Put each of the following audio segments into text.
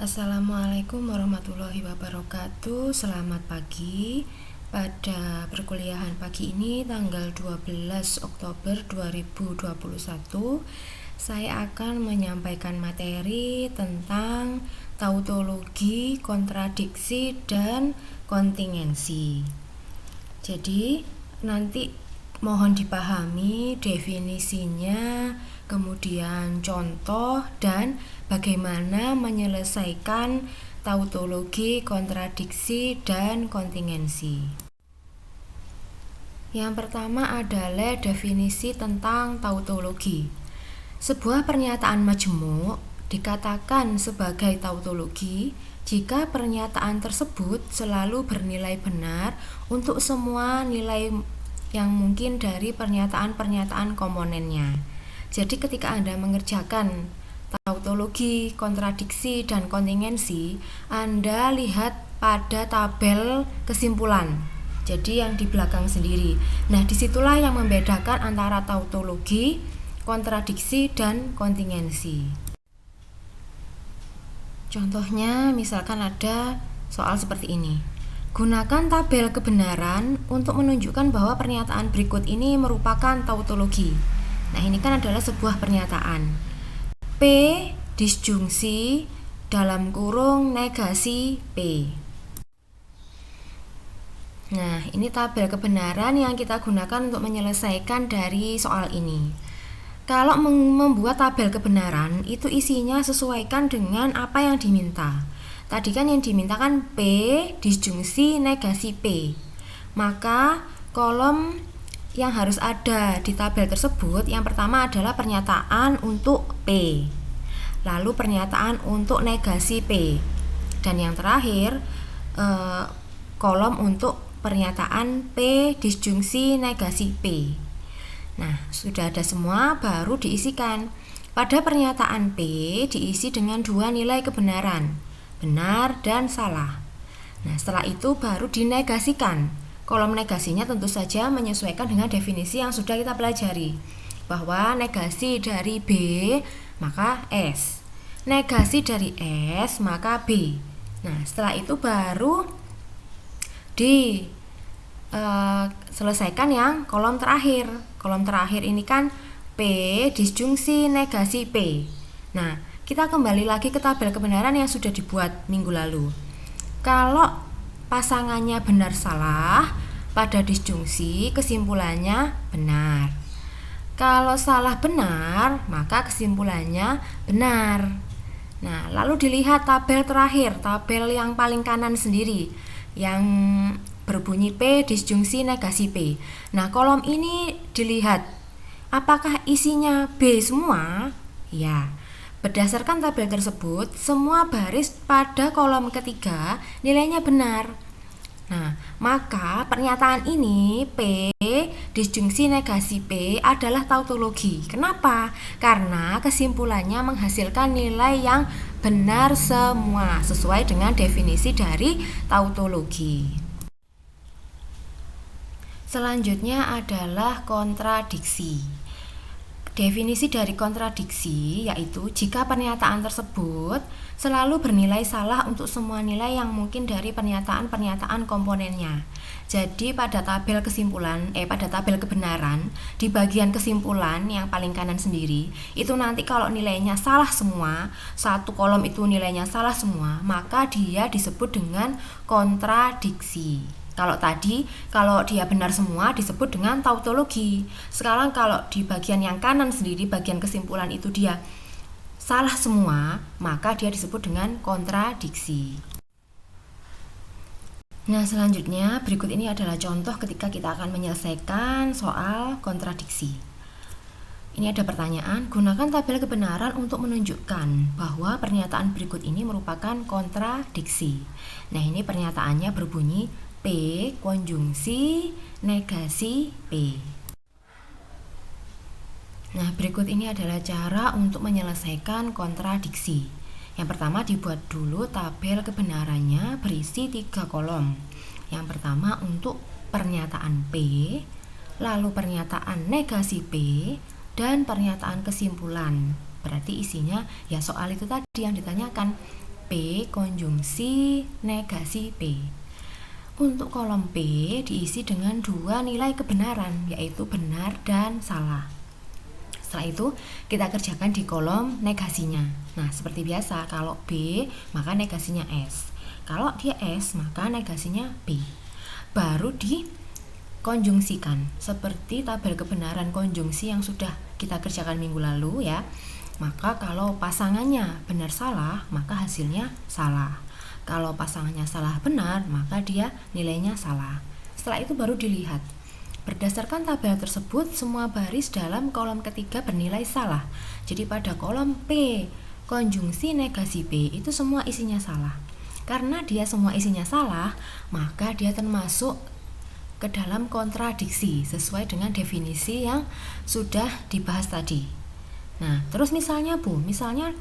Assalamualaikum warahmatullahi wabarakatuh. Selamat pagi. Pada perkuliahan pagi ini tanggal 12 Oktober 2021, saya akan menyampaikan materi tentang tautologi, kontradiksi, dan kontingensi. Jadi nanti mohon dipahami definisinya, kemudian contoh, dan bagaimana menyelesaikan tautologi, kontradiksi, dan kontingensi. Yang pertama adalah definisi tentang tautologi. Sebuah pernyataan majmuk dikatakan sebagai tautologi jika pernyataan tersebut selalu bernilai benar untuk semua nilai yang mungkin dari pernyataan-pernyataan komponennya. Jadi ketika Anda mengerjakan tautologi, kontradiksi, dan kontingensi, Anda lihat pada tabel kesimpulan. Jadi yang di belakang sendiri. Nah, disitulah yang membedakan antara tautologi, kontradiksi, dan kontingensi. Contohnya, misalkan ada soal seperti ini. Gunakan tabel kebenaran untuk menunjukkan bahwa pernyataan berikut ini merupakan tautologi. Nah, ini kan adalah sebuah pernyataan. P disjungsi dalam kurung negasi P. Nah, ini tabel kebenaran yang kita gunakan untuk menyelesaikan dari soal ini. Kalau membuat tabel kebenaran, itu isinya sesuaikan dengan apa yang diminta. Tadi kan yang diminta kan P disjungsi negasi P. Maka kolom yang harus ada di tabel tersebut, yang pertama adalah pernyataan untuk P, lalu pernyataan untuk negasi P, dan yang terakhir kolom untuk pernyataan P disjungsi negasi P. Nah, sudah ada semua, baru diisikan. Pada pernyataan P diisi dengan dua nilai kebenaran, benar dan salah. Nah, setelah itu baru dinegasikan. Kolom negasinya tentu saja menyesuaikan dengan definisi yang sudah kita pelajari, bahwa negasi dari B maka S, negasi dari S maka B. Nah, setelah itu baru selesaikan yang kolom terakhir. Kolom terakhir ini kan P disjungsi negasi P. Nah, kita kembali lagi ke tabel kebenaran yang sudah dibuat minggu lalu. Kalau pasangannya benar salah, pada disjungsi kesimpulannya benar. Kalau salah benar, maka kesimpulannya benar. Nah, lalu dilihat tabel terakhir, tabel yang paling kanan sendiri, yang berbunyi P disjungsi negasi P. Nah, kolom ini dilihat apakah isinya B semua? Ya. Berdasarkan tabel tersebut, semua baris pada kolom ketiga nilainya benar. Nah, maka pernyataan ini P disjungsi negasi P adalah tautologi. Kenapa? Karena kesimpulannya menghasilkan nilai yang benar semua sesuai dengan definisi dari tautologi. Selanjutnya adalah kontradiksi. Definisi dari kontradiksi yaitu jika pernyataan tersebut selalu bernilai salah untuk semua nilai yang mungkin dari pernyataan-pernyataan komponennya. Jadi pada tabel kebenaran di bagian kesimpulan yang paling kanan sendiri, itu nanti kalau nilainya salah semua, satu kolom itu nilainya salah semua, maka dia disebut dengan kontradiksi. Kalau dia benar semua disebut dengan tautologi. Sekarang kalau di bagian yang kanan sendiri, bagian kesimpulan itu dia salah semua, maka dia disebut dengan kontradiksi. Nah, selanjutnya berikut ini adalah contoh ketika kita akan menyelesaikan soal kontradiksi. Ini ada pertanyaan, gunakan tabel kebenaran untuk menunjukkan bahwa pernyataan berikut ini merupakan kontradiksi. Nah, ini pernyataannya berbunyi P konjungsi negasi P. Nah, berikut ini adalah cara untuk menyelesaikan kontradiksi. Yang pertama, dibuat dulu tabel kebenarannya berisi 3 kolom. Yang pertama untuk pernyataan P, lalu pernyataan negasi P, dan pernyataan kesimpulan. Berarti isinya ya soal itu tadi yang ditanyakan, P konjungsi negasi P. Untuk kolom P diisi dengan dua nilai kebenaran, yaitu benar dan salah. Setelah itu kita kerjakan di kolom negasinya. Nah, seperti biasa, kalau B maka negasinya S. Kalau dia S maka negasinya B. Baru dikonjungsikan seperti tabel kebenaran konjungsi yang sudah kita kerjakan minggu lalu ya. Maka kalau pasangannya benar salah maka hasilnya salah. Kalau pasangannya salah benar maka dia nilainya salah. Setelah itu baru dilihat. Berdasarkan tabel tersebut, semua baris dalam kolom ketiga bernilai salah. Jadi pada kolom P konjungsi negasi B itu semua isinya salah. Karena dia semua isinya salah, maka dia termasuk ke dalam kontradiksi sesuai dengan definisi yang sudah dibahas tadi. Nah, terus misalnya Bu, misalnya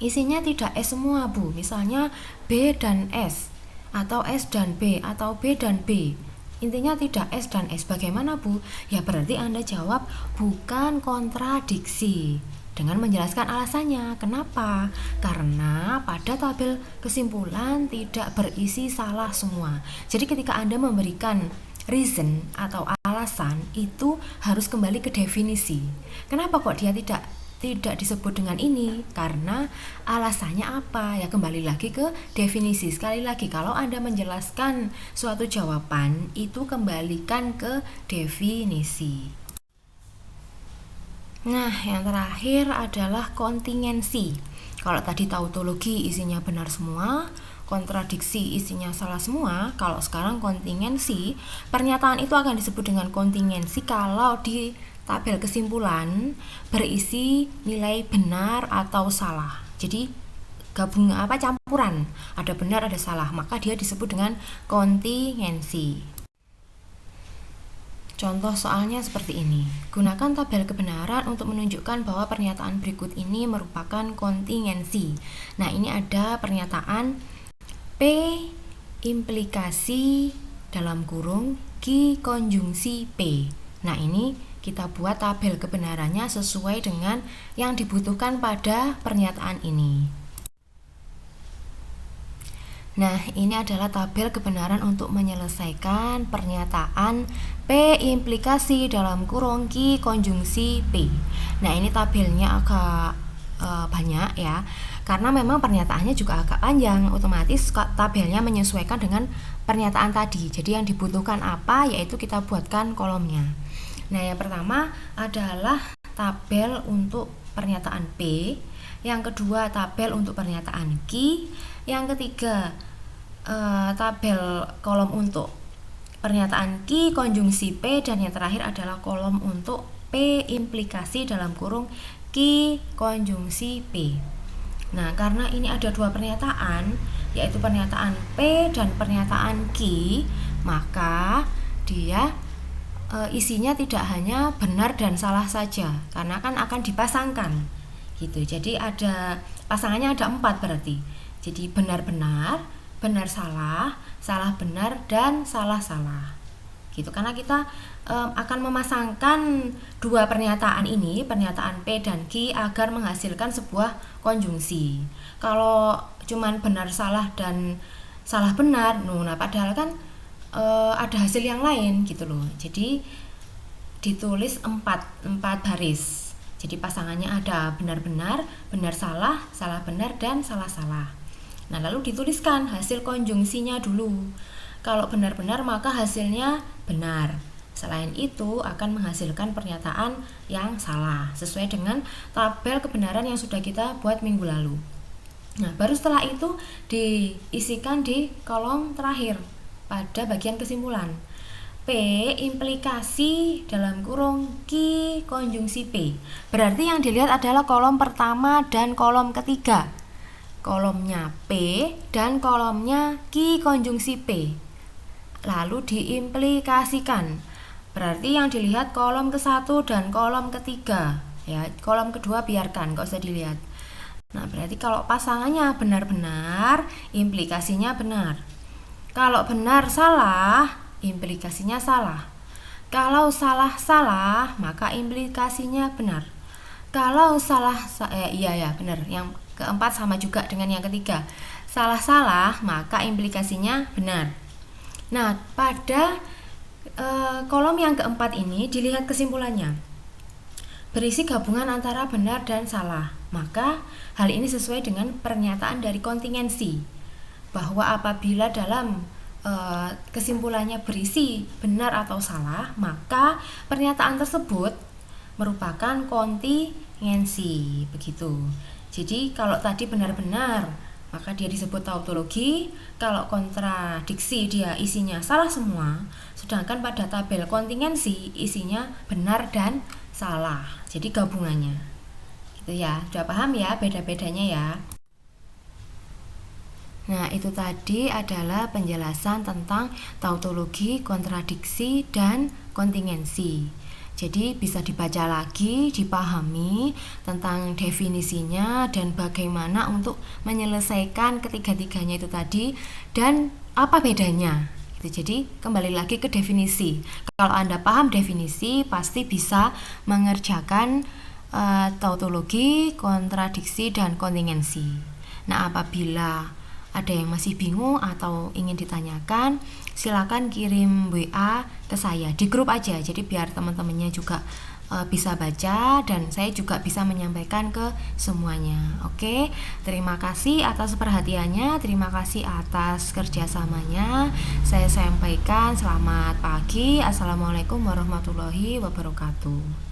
isinya tidak S semua Bu, misalnya B dan S, atau S dan B, atau B dan B. Intinya tidak S dan S. Bagaimana Bu? Ya berarti Anda jawab bukan kontradiksi dengan menjelaskan alasannya. Kenapa? Karena pada tabel kesimpulan tidak berisi salah semua. Jadi ketika Anda memberikan reason atau alasan itu harus kembali ke definisi. Kenapa kok dia tidak disebut dengan ini? Karena alasannya apa? Ya kembali lagi ke definisi. Sekali lagi, kalau Anda menjelaskan suatu jawaban itu kembalikan ke definisi. Nah, yang terakhir adalah kontingensi. Kalau tadi tautologi isinya benar semua, kontradiksi isinya salah semua. Kalau sekarang kontingensi, pernyataan itu akan disebut dengan kontingensi kalau di tabel kesimpulan berisi nilai benar atau salah. Jadi campuran, ada benar ada salah, maka dia disebut dengan kontingensi. Contoh soalnya seperti ini. Gunakan tabel kebenaran untuk menunjukkan bahwa pernyataan berikut ini merupakan kontingensi. Nah, ini ada pernyataan P implikasi dalam kurung Q konjungsi P. Nah, ini kita buat tabel kebenarannya sesuai dengan yang dibutuhkan pada pernyataan ini. Nah, ini adalah tabel kebenaran untuk menyelesaikan pernyataan P implikasi dalam kurung Q konjungsi P. Nah, ini tabelnya agak banyak ya, karena memang pernyataannya juga agak panjang. Otomatis tabelnya menyesuaikan dengan pernyataan tadi. Jadi yang dibutuhkan apa, yaitu kita buatkan kolomnya. Nah, yang pertama adalah tabel untuk pernyataan P, yang kedua tabel untuk pernyataan Q, yang ketiga tabel kolom untuk pernyataan Q konjungsi P, dan yang terakhir adalah kolom untuk P implikasi dalam kurung Q konjungsi P. Nah, karena ini ada dua pernyataan, yaitu pernyataan P dan pernyataan Q, maka dia isinya tidak hanya benar dan salah saja, karena kan akan dipasangkan gitu. Jadi ada pasangannya ada 4 berarti. Jadi benar-benar, benar salah, salah benar, dan salah salah gitu. Karena kita akan memasangkan dua pernyataan ini, pernyataan P dan Q, agar menghasilkan sebuah konjungsi. Kalau cuman benar salah dan salah benar, nah padahal kan ada hasil yang lain gitu loh. Jadi ditulis 4 baris. Jadi pasangannya ada benar-benar, benar salah, salah benar, dan salah salah. Nah, lalu dituliskan hasil konjungsinya dulu. Kalau benar-benar maka hasilnya benar. Selain itu akan menghasilkan pernyataan yang salah sesuai dengan tabel kebenaran yang sudah kita buat minggu lalu. Nah, baru setelah itu diisikan di kolom terakhir pada bagian kesimpulan. P implikasi dalam kurung Q konjungsi P. Berarti yang dilihat adalah kolom pertama dan kolom ketiga. Kolomnya P dan kolomnya Q konjungsi P. Lalu diimplikasikan. Berarti yang dilihat kolom ke-1 dan kolom ketiga. Ya, kolom kedua biarkan, gak usah dilihat. Nah, berarti kalau pasangannya benar-benar, implikasinya benar. Kalau benar salah, implikasinya salah. Kalau salah, maka implikasinya benar. Kalau salah, benar. Yang keempat sama juga dengan yang ketiga. Salah-salah maka implikasinya benar. Nah, pada kolom yang keempat ini dilihat kesimpulannya. Berisi gabungan antara benar dan salah. Maka hal ini sesuai dengan pernyataan dari kontingensi bahwa apabila dalam kesimpulannya berisi benar atau salah, maka pernyataan tersebut merupakan kontingensi, begitu. Jadi kalau tadi benar-benar maka dia disebut tautologi, kalau kontradiksi dia isinya salah semua, sedangkan pada tabel kontingensi isinya benar dan salah. Jadi gabungannya. Gitu ya. Sudah paham ya beda-bedanya ya? Nah, itu tadi adalah penjelasan tentang tautologi, kontradiksi, dan kontingensi. Jadi bisa dibaca lagi, dipahami tentang definisinya dan bagaimana untuk menyelesaikan ketiga-tiganya itu tadi dan apa bedanya. Jadi kembali lagi ke definisi. Kalau Anda paham definisi, pasti bisa mengerjakan tautologi, kontradiksi, dan kontingensi. Nah, apabila ada yang masih bingung atau ingin ditanyakan, silakan kirim WA ke saya di grup aja. Jadi biar teman-temannya juga bisa baca dan saya juga bisa menyampaikan ke semuanya. Oke, terima kasih atas perhatiannya, terima kasih atas kerjasamanya. Saya sampaikan selamat pagi. Assalamualaikum warahmatullahi wabarakatuh.